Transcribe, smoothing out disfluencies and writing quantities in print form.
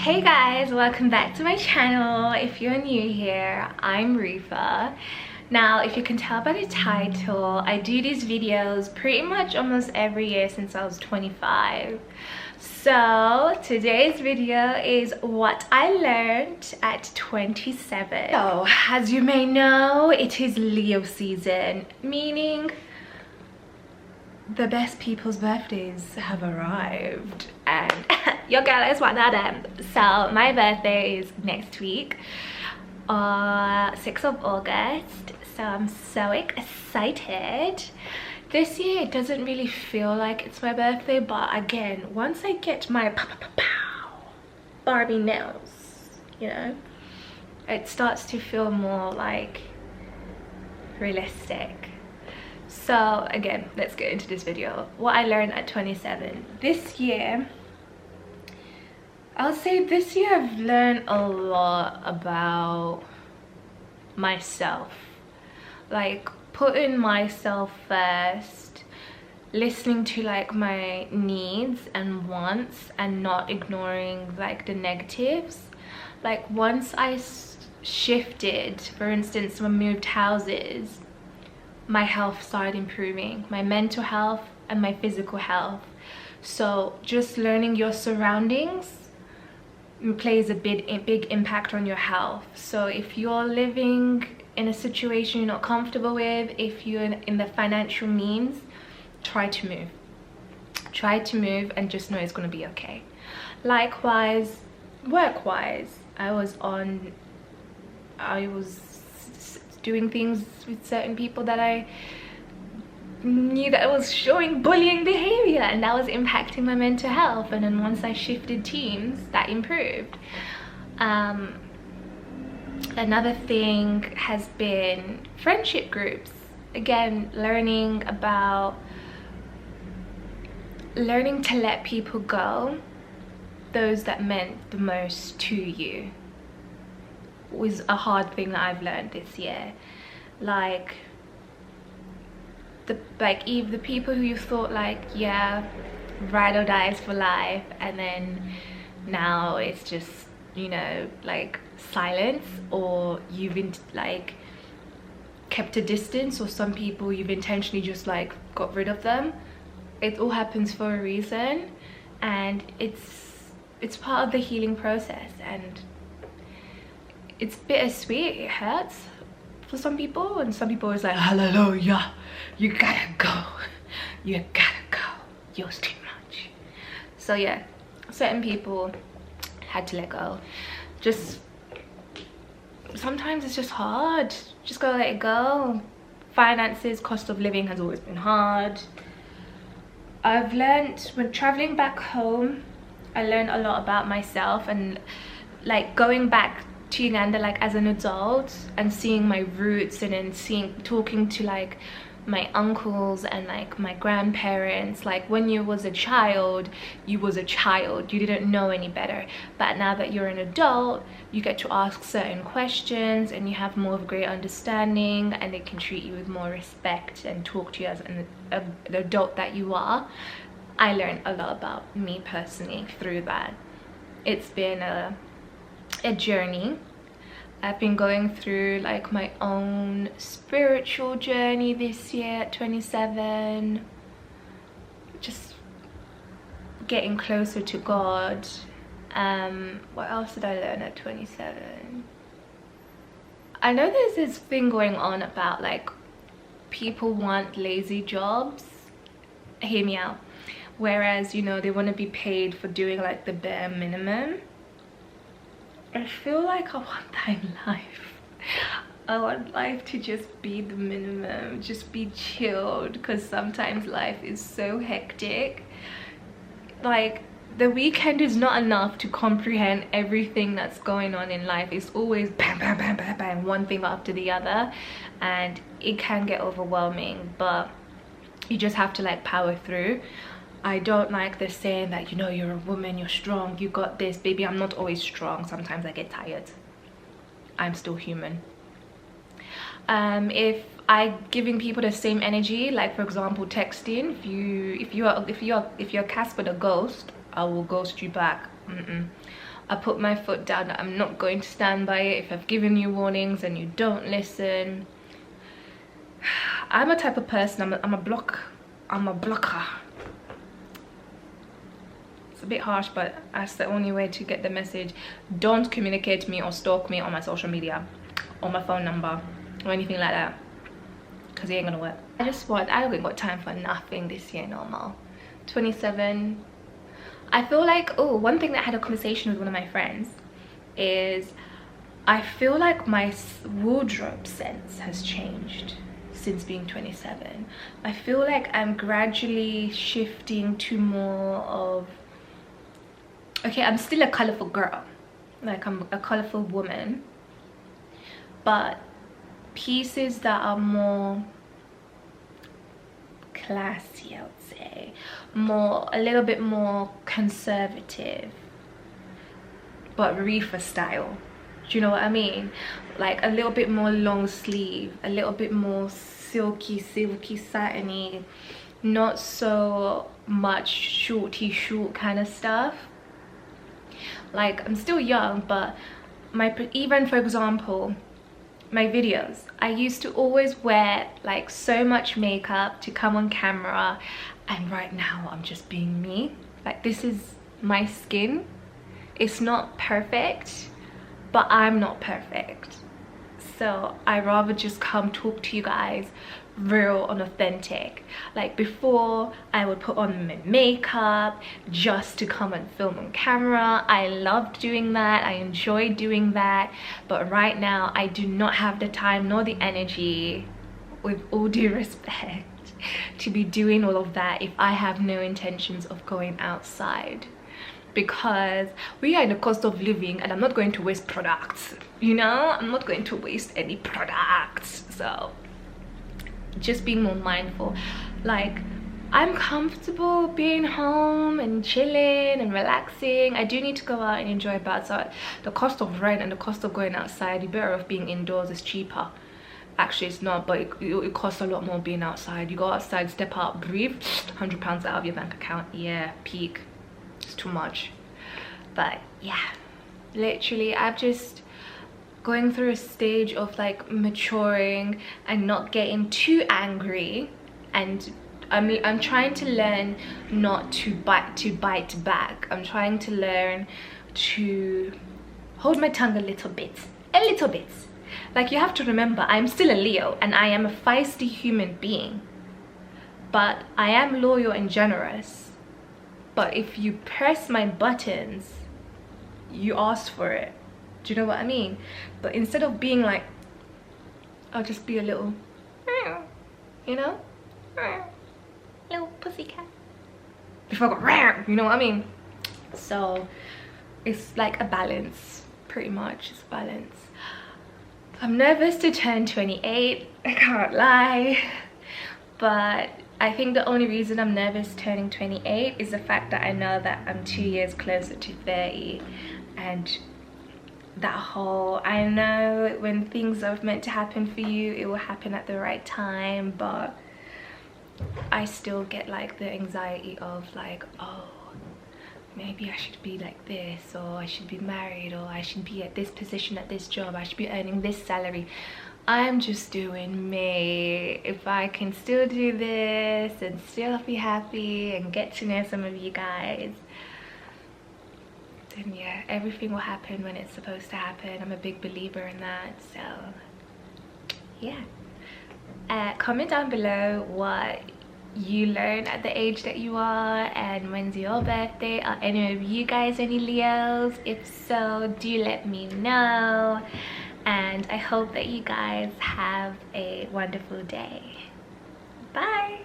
Hey guys, welcome back to my channel. If you're new here, I'm Rifa. Now, if you can tell by the title, I do these videos pretty much almost every year since I was 25. So today's video is what I learned at 27. So as you may know, it is Leo season, meaning the best people's birthdays have arrived, and your girl is one of them. So my birthday is next week, 6th of August. So I'm so excited. This year it doesn't really feel like it's my birthday, but again, once I get my Barbie nails, you know, it starts to feel more like realistic. So again, let's get into this video. What I learned at 27. This year, I'll say this year I've learned a lot about myself. Like putting myself first, listening to like my needs and wants and not ignoring like the negatives. Like once I shifted, for instance, when I moved houses, my health started improving, my mental health and my physical health. So just learning your surroundings plays a big impact on your health. So if you're living in a situation you're not comfortable with, if you're in the financial means, try to move and just know it's going to be okay. Likewise, work-wise, I was doing things with certain people that I knew that I was showing bullying behavior, and that was impacting my mental health. And then once I shifted teams, that improved. Another thing has been friendship groups. Again, learning to let people go, those that meant the most to you, was a hard thing that I've learned this year. Like the people who you thought like, yeah, ride or dies for life, and then now it's just, you know, like silence, or you've been like kept a distance, or some people you've intentionally just like got rid of them. It all happens for a reason, and it's part of the healing process, and it's bittersweet. It hurts for some people, and some people is like, hallelujah, you gotta go, yours too much. So yeah, certain people had to let go. Just sometimes it's just hard, just gotta let it go. Finances, cost of living has always been hard. I've learned when traveling back home, I learned a lot about myself, and like going back to Uganda like as an adult and seeing my roots, and then talking to like my uncles and like my grandparents. Like when you was a child, you didn't know any better, but now that you're an adult, you get to ask certain questions and you have more of a great understanding, and they can treat you with more respect and talk to you as an adult that you are. I learned a lot about me personally through that. It's been a journey. I've been going through like my own spiritual journey this year at 27, just getting closer to God. What else did I learn at 27? I know there's this thing going on about like people want lazy jobs. Hear me out. Whereas, you know, they want to be paid for doing like the bare minimum. I feel like I want that in life. I want life to just be the minimum, just be chilled, because sometimes life is so hectic. Like the weekend is not enough to comprehend everything that's going on in life. It's always bam, bam, bam, bam, bam, one thing after the other, and it can get overwhelming, but you just have to like power through. I don't like the saying that, you know, you're a woman, you're strong, you got this. Baby, I'm not always strong. Sometimes I get tired. I'm still human. If I giving people the same energy, like for example texting, if you're Casper the ghost, I will ghost you back. I put my foot down that I'm not going to stand by it. If I've given you warnings and you don't listen, I'm a type of person, I'm a blocker. It's a bit harsh, but that's the only way to get the message. Don't communicate me or stalk me on my social media, or my phone number, or anything like that, because it ain't gonna work. I haven't got time for nothing this year no more. 27. I feel like, oh, one thing that I had a conversation with one of my friends is I feel like my wardrobe sense has changed since being 27. I feel like I'm gradually shifting to more of, okay, I'm still a colorful girl, like I'm a colorful woman, but pieces that are more classy, I would say, a little bit more conservative, but reefer style. Do you know what I mean? Like a little bit more long sleeve, a little bit more silky satiny, not so much short kind of stuff. Like, I'm still young, but even for example, my videos, I used to always wear like so much makeup to come on camera, and right now I'm just being me. Like, this is my skin. It's not perfect, but I'm not perfect, so I rather just come talk to you guys real and authentic. Like, before, I would put on my makeup just to come and film on camera. I loved doing that, I enjoyed doing that, but right now I do not have the time nor the energy, with all due respect, to be doing all of that if I have no intentions of going outside, because we are in the cost of living and I'm not going to waste products, you know. I'm not going to waste any products, so just being more mindful. Like, I'm comfortable being home and chilling and relaxing. I do need to go out and enjoy, but so the cost of rent and the cost of going outside, you're better off being indoors. Is cheaper. Actually, it's not, but it costs a lot more being outside. You go outside, step out, breathe, £100 out of your bank account. Yeah, peak. It's too much. But yeah, literally, I've just going through a stage of like maturing and not getting too angry, and I'm trying to learn not to bite back. I'm trying to learn to hold my tongue a little bit. Like, you have to remember, I'm still a Leo and I am a feisty human being, but I am loyal and generous. But if you press my buttons, you ask for it. Do you know what I mean? But instead of being like, I'll just be a little, you know, little pussycat before I go, you know what I mean? So it's like a balance, pretty much. It's a balance. I'm nervous to turn 28, I can't lie, but I think the only reason I'm nervous turning 28 is the fact that I know that I'm 2 years closer to 30, and that whole, I know when things are meant to happen for you, it will happen at the right time, but I still get like the anxiety of like, oh, maybe I should be like this, or I should be married, or I should be at this position at this job, I should be earning this salary. I'm just doing me. If I can still do this and still be happy and get to know some of you guys, then yeah, everything will happen when it's supposed to happen. I'm a big believer in that. So yeah, comment down below what you learn at the age that you are, and when's your birthday. Are any of you guys any Leos? If so, do let me know, and I hope that you guys have a wonderful day. Bye.